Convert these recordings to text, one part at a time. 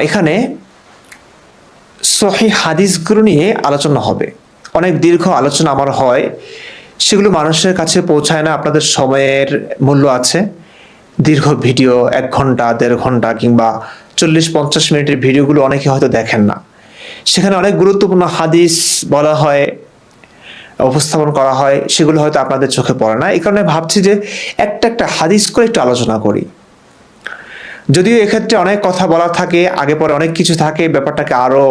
এখানে সহিহ হাদিসগুলো নিয়ে আলোচনা হবে। অনেক দীর্ঘ আলোচনা আমার হয়, সেগুলো মানুষের কাছে পৌঁছায় না। আপনাদের সময়ের মূল্য আছে। দীর্ঘ ভিডিও 1 ঘন্টা 1.5 ঘন্টা কিংবা 40-50 মিনিটের ভিডিওগুলো অনেকে হয়তো দেখেন না। সেখানে অনেক গুরুত্বপূর্ণ হাদিস বলা হয়, উপস্থাপন করা হয়, সেগুলো হয়তো আপনাদের চোখে পড়ে না। এই কারণে ভাবছি যে একটা হাদিস করে একটু আলোচনা করি। যদিও এক্ষেত্রে অনেক কথা বলা থাকে, আগে পরে অনেক কিছু থাকে, ব্যাপারটাকে আরো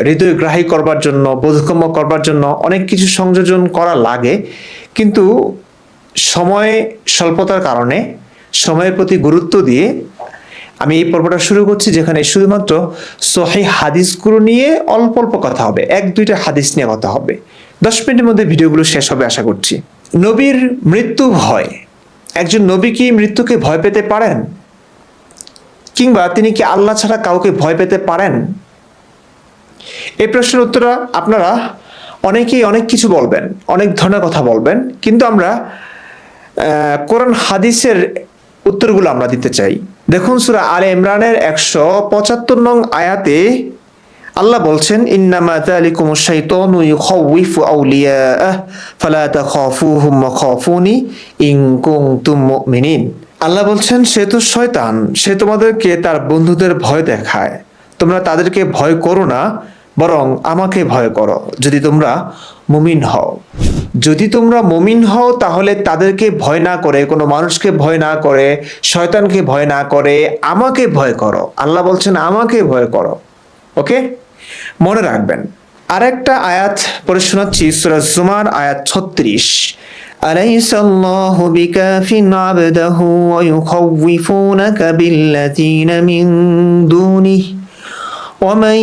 হৃদয়গ্রাহী করবার জন্য, বোধগম্য করবার জন্য অনেক কিছু সংযোজন করা লাগে, কিন্তু সময় স্বল্পতার কারণে সময়ের প্রতি গুরুত্ব দিয়ে আমি এই পর্বটা শুরু করছি, যেখানে শুধুমাত্র সহিহ হাদিসগুলো নিয়ে অল্প অল্প কথা হবে। 1-2টা হাদিস নিয়ে কথা হবে। 10 মিনিটের মধ্যে ভিডিওগুলো শেষ হবে আশা করছি। নবীর মৃত্যু ভয়। একজন নবী কি মৃত্যুকে ভয় পেতে পারেন? কিংবা তিনি কি আল্লাহ ছাড়া কাউকে ভয় পেতে পারেন? এই প্রশ্নের উত্তর আপনারা অনেকেই অনেক কিছু বলবেন, অনেক ধরনের কথা বলবেন, কিন্তু আমরা কোরআন হাদিসের উত্তরগুলো আমরা দিতে চাই। দেখুন, সূরা আলে ইমরানের 175 নং আয়াতে আল্লাহ বলছেন, ইন্নামা যালিকুমুশ শাইতানু ইউখাউইফু আউলিয়াআহ ফালা তাখাফুহুম ওয়া খাফুনি ইন কুনতুম মুমিনিন। আল্লাহ বলছেন, সে তো শয়তান, সে তোমাদেরকে তার বন্ধুদের ভয় দেখায়, তোমরা তাদেরকে ভয় করো না, বরং আমাকে ভয় করো যদি তোমরা মুমিন হও। যদি তোমরা মুমিন হও তাহলে তাদেরকে ভয় না করে, কোনো মানুষকে ভয় না করে, শয়তানকে ভয় না করে আমাকে ভয় করো। আল্লাহ বলছেন আমাকে ভয় করো। ওকে, মনে রাখবেন। আরেকটা আয়াত পড়ে শোনাচ্ছি, সূরা জুমার আয়াত 36। আলাইসাল্লাহু বিকাফিন আবদাহু ওয়া ইউখাউইফুনাকা বিল্লাযীনা মিন দুনিহি ومن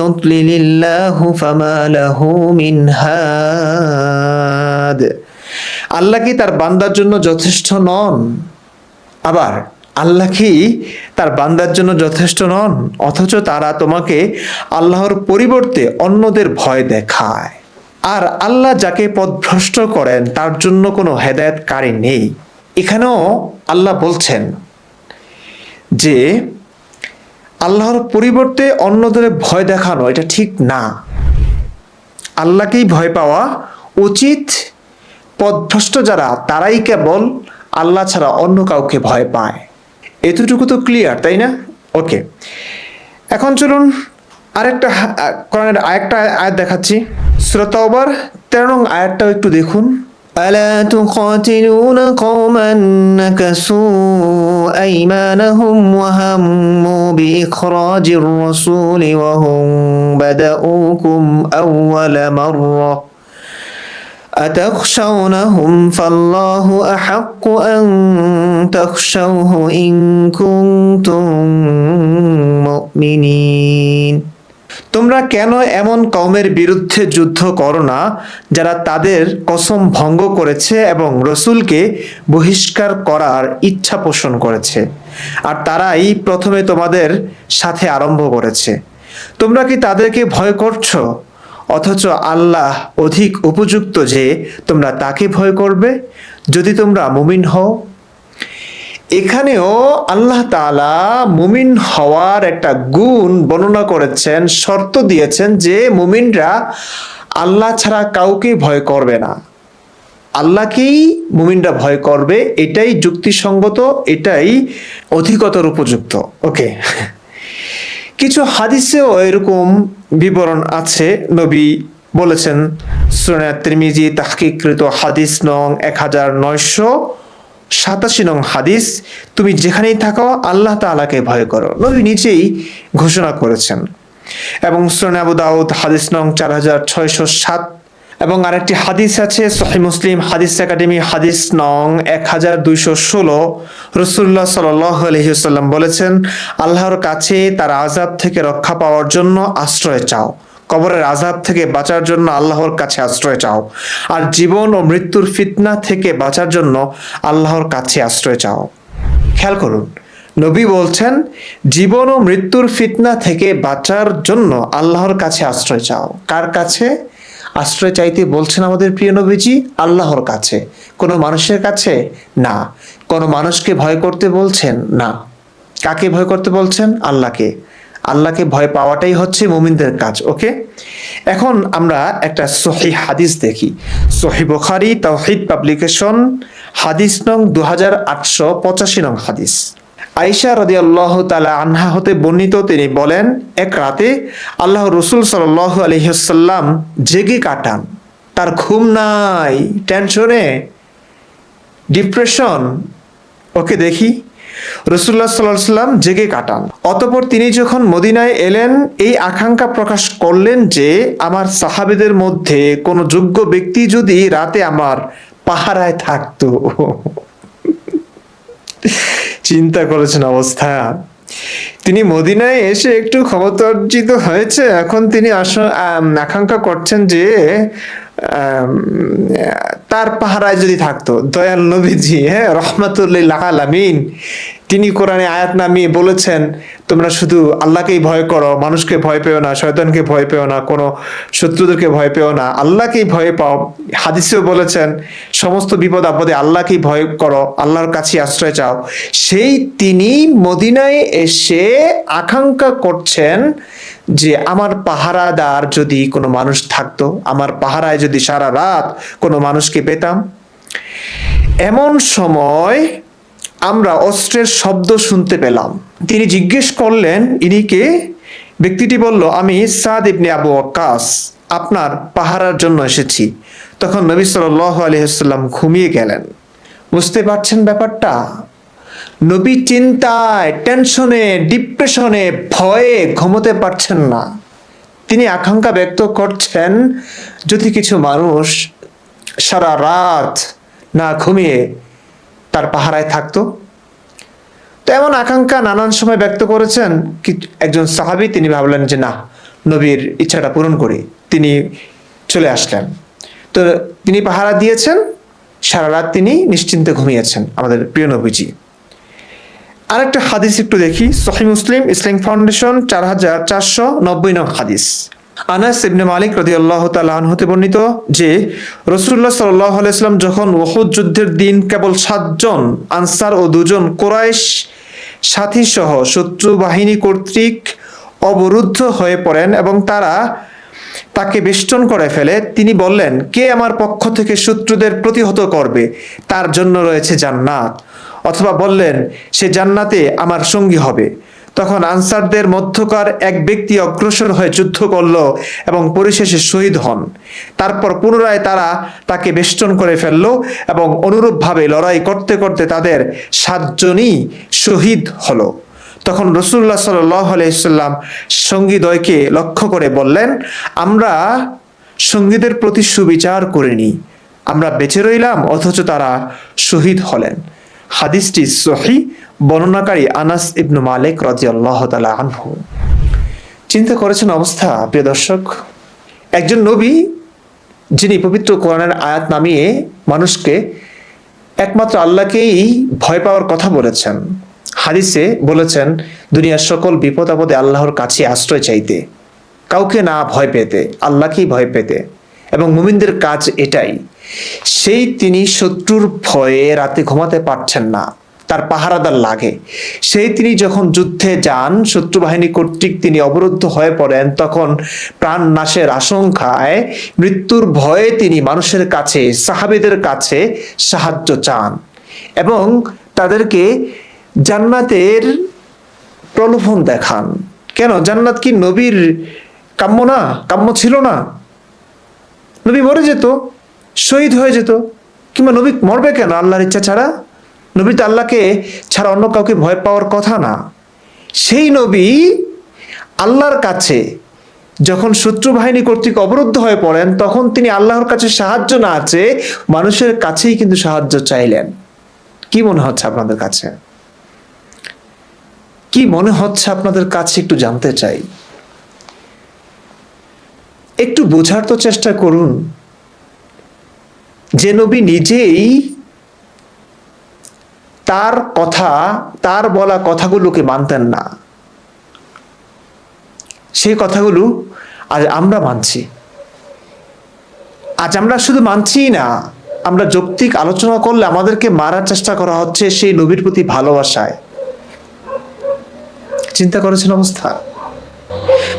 يضلل الله فما له من هاد। আল্লাহ কি তার বান্দার জন্য যথেষ্ট নন? আবার আল্লাহ কি তার বান্দার জন্য যথেষ্ট নন, অথচ তারা তোমাকে আল্লাহর পরিবর্তে অন্যদের ভয় দেখায়। আর আল্লাহ যাকে পথভ্রষ্ট করেন তার জন্য কোনো হেদায়েতকারী নেই। এখানেও আল্লাহ বলছেন যে আল্লাহর পরিবর্তে অন্যদের ভয় দেখানো এটা ঠিক না। আল্লাহকেই ভয় পাওয়া উচিত। পথভ্রষ্ট যারা, তারাই কেবল আল্লাহ ছাড়া অন্য কাউকে ভয় পায়। এতটুকু তো ক্লিয়ার, তাই না? ওকে, এখন চলুন আরেকটা কোরআনের আরেকটা আয়াত দেখাচ্ছি। সূরা তাওবার 13 নং আয়াতটাও একটু দেখুন। ألا تقاتلون قوما نكثوا أيمانهم وهموا بإخراج الرسول وهم بدؤوكم أول مرة أتخشونهم فالله أحق أن تخشوه إن كنتم مؤمنين। তোমরা কেন এমন কওমের বিরুদ্ধে যুদ্ধ করো না যারা তাদের কসম ভঙ্গ করেছে এবং রসুলকে বহিষ্কার করার ইচ্ছা পোষণ করেছে, আর তারাই প্রথমে তোমাদের সাথে আরম্ভ করেছে। তোমরা কি তাদেরকে ভয় করছো, অথচ আল্লাহ অধিক উপযুক্ত যে তোমরা তাকে ভয় করবে যদি তোমরা মুমিন হও। এখানেও আল্লাহ তাআলা মুমিন হওয়ার একটা গুণ বর্ণনা করেছেন, শর্ত দিয়েছেন যে মুমিনরা আল্লাহ ছাড়া কাউকে ভয় করবে না, আল্লাহকেই মুমিনরা ভয় করবে। এটাই যুক্তিসঙ্গত, এটাই অধিকতর উপযুক্ত। ওকে, কিছু হাদিসেও এরকম বিবরণ আছে। নবী বলেছেন, সুনান তিরমিজি তাহকিককৃত হাদিস নং 1987 নং হাদিস, তুমি যেখানেই থাকো আল্লাহ তাআলাকে ভয় করো। নবী নিজেই ঘোষণা করেছেন। এবং সুনান আবু দাউদ হাদিস নং 4607, এবং আরেকটি হাদিস আছে সহিহ মুসলিম হাদিস একাডেমি হাদিস নং 1216। রাসূলুল্লাহ সাল্লাল্লাহু আলাইহি ওয়াসাল্লাম বলেছেন, আল্লাহর কাছে তার আযাব থেকে রক্ষা পাওয়ার জন্য আশ্রয় চাও, কবরের আযাব থেকে বাঁচার জন্য আল্লাহর কাছে আশ্রয় চাও, আর জীবন ও মৃত্যুর ফিতনা থেকে বাঁচার জন্য আল্লাহর কাছে আশ্রয় চাও। খেয়াল করুন, নবী বলছেন জীবন ও মৃত্যুর ফিতনা থেকে বাঁচার জন্য আল্লাহর কাছে আশ্রয় চাও। কার কাছে আশ্রয় চাইতে বলছেন আমাদের প্রিয় নবীজি? আল্লাহর কাছে। কোনো মানুষের কাছে না। কোনো মানুষকে ভয় করতে বলছেন না। কাকে ভয় করতে বলছেন? আল্লাহকে। আল্লাহকে ভয় পাওয়াটাই হচ্ছে মুমিনদের কাজ। ওকে, এখন আমরা একটা সহিহ হাদিস দেখি। সহিহ বুখারী তাওহীদ পাবলিকেশন, হাদিস নং 2885 নং হাদিস। আয়েশা রাদিয়াল্লাহু তাআলা আনহা হতে বর্ণিত, তিনি বলেন, এক রাতে আল্লাহ রাসূল সাল্লাল্লাহু আলাইহি ওয়াসাল্লাম জেগে কাটান। তার ঘুম নাই, টেনশনে, ডিপ্রেশন। ওকে দেখি, রাসূলুল্লাহ সাল্লাল্লাহু আলাইহি ওয়াসাল্লাম জেগে কাটান। অতঃপর তিনি যখন মদিনায় এলেন, এই আকাঙ্ক্ষা প্রকাশ করলেন যে আমার সাহাবীদের মধ্যে কোনো যোগ্য ব্যক্তি যদি রাতে আমার পাহারায় থাকতো। চিন্তা করেছেন অবস্থা। তিনি মদিনায় এসে একটু ক্ষমতা অর্জিত হয়েছে, এখন তিনি আকাঙ্ক্ষা করছেন যে তার পাহারায় যদি থাকতো। দয়াল নবীজি, হ্যাঁ, রহমাতুল লিল আলামিন, তিনি কোরআনে আয়াত নামিয়ে বলেছেন, তোমরা শুধু আল্লাহকেই ভয় করো, মানুষকে ভয় পেও না, শয়তানকে ভয় পেও না, কোনো শত্রুদেরকে ভয় পেও না, আল্লাহকেই ভয় পাও। হাদিসেও বলেছেন, সমস্ত বিপদ আপদে আল্লাহকেই ভয় করো, আল্লাহর কাছে আশ্রয় চাও। সেই তিনি মদিনায় এসে আকাঙ্ক্ষা করছেন যে আমার পাহারাদার যদি কোনো মানুষ থাকতো, আমার পাহারায় যদি সারা রাত কোনো মানুষকে পেতাম। এমন সময় আমরা অস্ত্রের শব্দ শুনতে পেলাম। তিনি জিজ্ঞেস করলেন, ইনি কে? ব্যক্তিটি বলল, আমি সাদ ইবনে আবু ওয়াক্কাস, আপনার পাহারার জন্য এসেছি। তখন নবী সাল্লাল্লাহু আলাইহি ওয়াসাল্লাম ঘুমিয়ে গেলেন। বুঝতে পারছেন ব্যাপারটা? নবী চিন্তায়, টেনশনে, ডিপ্রেশনে, ভয়ে ঘুমোতে পারছেন না। তিনি আকাঙ্ক্ষা ব্যক্ত করছেন, যদি কিছু মানুষ সারা রাত না ঘুমিয়ে তার পাহারায় থাকতো। তো এমন আকাঙ্ক্ষা নানান সময় ব্যক্ত করেছেন। একজন সাহাবী, তিনি ভাবলেন যে না, নবীর ইচ্ছাটা পূরণ করি। তিনি চলে আসলেন। তো তিনি পাহারা দিয়েছেন, সারা রাত তিনি নিশ্চিন্তে ঘুমিয়েছেন আমাদের প্রিয় নবীজি। আরেকটা হাদিস একটু দেখি, সহিহ মুসলিম ইসলামিক ফাউন্ডেশন 4490 নং হাদিস। আনাস ইবনে মালিক রাদিয়াল্লাহু তাআলা আনহু হতে বর্ণিত যে রাসূলুল্লাহ সাল্লাল্লাহু আলাইহি ওয়াসাল্লাম যখন উহুদ যুদ্ধের দিন কেবল 7 জন আনসার ও 2 জন কুরাইশ সাথী সহ শত্রু বাহিনী কর্তৃক অবরুদ্ধ হয়ে পড়েন এবং তারা তাকে বেষ্টন করে ফেলে, তিনি বললেন, কে আমার পক্ষ থেকে শত্রুদের প্রতিহত করবে, তার জন্য রয়েছে জান্নাত। অথবা বললেন, সে জান্নাতে আমার সঙ্গী হবে। তখন আনসারদের মধ্যকার এক ব্যক্তি অগ্রসর হয়ে যুদ্ধ করল এবং পরিশেষে শহীদ হন। তারপর পুনরায় তারা তাকে বেষ্টন করে ফেলল এবং অনুরূপভাবে লড়াই করতে করতে তাদের 7 জনই শহীদ হলো। তখন রাসূলুল্লাহ সাল্লাল্লাহু আলাইহি ওয়াসাল্লাম সঙ্গীদ্বয়কে লক্ষ্য করে বললেন, আমরা সঙ্গীদের প্রতি সুবিচার করিনি, আমরা বেঁচে রইলাম অথচ তারা শহীদ হলেন। হাদিসটি সহিহ, বর্ণনাকারী আনাস ইবনে মালিক রাদিয়াল্লাহু তাআলা আনহু। চিন্তা করেছেন অবস্থা, প্রিয় দর্শক। একজন নবী, যিনি পবিত্র কোরআনের আয়াত নামিয়ে মানুষকে একমাত্র আল্লাহকেই ভয় পাওয়ার কথা বলেছেন। হাদিসে বলেছেন, দুনিয়ার সকল বিপদ আপদে আল্লাহর কাছে আশ্রয় চাইতে, কাউকে না ভয় পেতে, আল্লাহকেই ভয় পেতে। এবং মুমিনদের কাজ এটাই। সেই তিনি শত্রুর ভয়ে রাতে ঘুমাতে পারছেন না, তার পাহারাদার লাগে। সেই তিনি যখন যুদ্ধে যান, শত্রু বাহিনী কর্তৃক তিনি অবরুদ্ধ হয়ে পড়েন, তখন প্রাণ নাশের আশঙ্কায়, মৃত্যুর ভয়ে তিনি মানুষের কাছে, সাহাবীদের কাছে সাহায্য চান এবং তাদেরকে জান্নাতের প্রলোভন দেখান। কেন? জান্নাত কি নবীর কাম্য না? কাম্য ছিল না? নবী মরে যেত, শহীদ হয়ে যেত, কিংবা নবী মরবে কেন আল্লাহর ইচ্ছা ছাড়া? নবী তো আল্লাহকে ছাড়া অন্য কাউকে ভয় পাওয়ার কথা না। সেই নবী আল্লাহর কাছে যখন শত্রু বাহিনী কর্তৃক অবরুদ্ধ হয়ে পড়েন, তখন তিনি আল্লাহর কাছে সাহায্য না আছে, মানুষের কাছেই কিন্তু সাহায্য চাইলেন। কি মনে হচ্ছে আপনাদের কাছে? কি মনে হচ্ছে আপনাদের কাছে একটু জানতে চাই। একটু বোঝার তো চেষ্টা করুন যে নবী নিজেই তার কথা, তার বলা কথাগুলোকে মানতেন না, সেই কথাগুলো আজ আমরা মানছি। আজ আমরা শুধু মানছি না, আমরা যৌক্তিক আলোচনা করলে আমাদেরকে মারার চেষ্টা করা হচ্ছে সেই নবীর প্রতি ভালোবাসায়। চিন্তা করেছেন অবস্থা?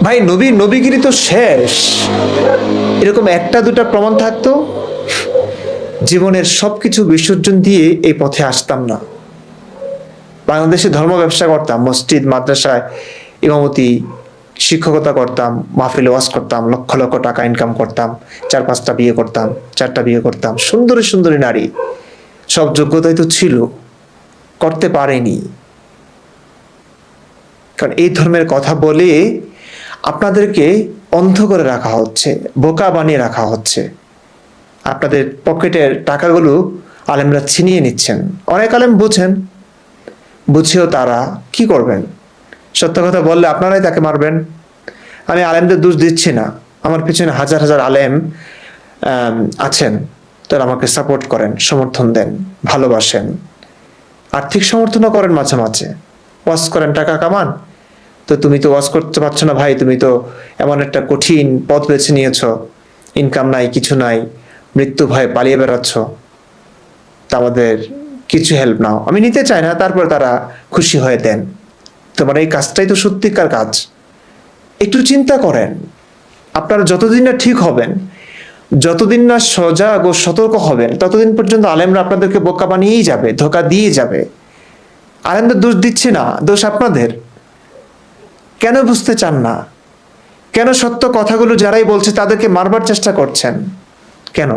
ভাই নবীগিরি তো শেষ। এরকম একটা দুটা প্রমাণ থাকতো, জীবনের সবকিছু বিসর্জন দিয়ে এই পথে আসতাম না। বাংলাদেশে ধর্ম ব্যবসা করতাম, মসজিদ মাদ্রাসায় ইমামতি শিক্ষকতা করতাম, মাহফিলে ওয়াজ করতাম, লক্ষ লক্ষ টাকা ইনকাম করতাম, 4-5টা বিয়ে করতাম, 4টা বিয়ে করতাম, সুন্দরী সুন্দরী নারী, সব যোগ্যতাই তো ছিল, করতে পারেনি। কারণ এই ধর্মের কথা বলে আপনাদেরকে অন্ধ করে রাখা হচ্ছে, বোকা বানিয়ে রাখা হচ্ছে। আপনাদের পকেটের টাকাগুলো আলেমরা ছিনিয়ে নিচ্ছেন। অনেক আলেম বুঝেন, বুঝেও তারা কি করবেন? সত্য কথা বললে আপনারাই তাকে মারবেন। আমি আলেমদের দোষ দিচ্ছি না, আমার পিছনে হাজার হাজার আলেম আছেন, তারা আমাকে সাপোর্ট করেন, সমর্থন দেন, ভালোবাসেন, আর্থিক সমর্থনও করেন, মাঝে মাঝে ওয়াজ করেন, টাকা কামান। তো তুমি তো ওয়াজ করতে পারছো না ভাই, তুমি তো এমন একটা কঠিন পথ বেছে নিয়েছ, ইনকাম নাই, কিছু নাই, মৃত্যু ভয়ে পালিয়ে বেড়াচ্ছ, তা আমাদের কিছু হেল্প নাও। আমি নিতে চাই না, তারপর তারা খুশি হয়ে দেন। তোমার এই কাজটাই তো সত্যিকার কাজ। একটু চিন্তা করেন, আপনারা যতদিন না ঠিক হবেন, যতদিন না সজাগ ও সতর্ক হবেন, ততদিন পর্যন্ত আলেমরা আপনাদেরকে বোকা বানিয়েই যাবে, ধোকা দিয়ে যাবে। আলেমদের দোষ দিচ্ছে না, দোষ আপনাদের। কেন বুঝতে চান না? কেন সত্য কথাগুলো যারাই বলছে তাদেরকে মারবার চেষ্টা করছেন? কেন?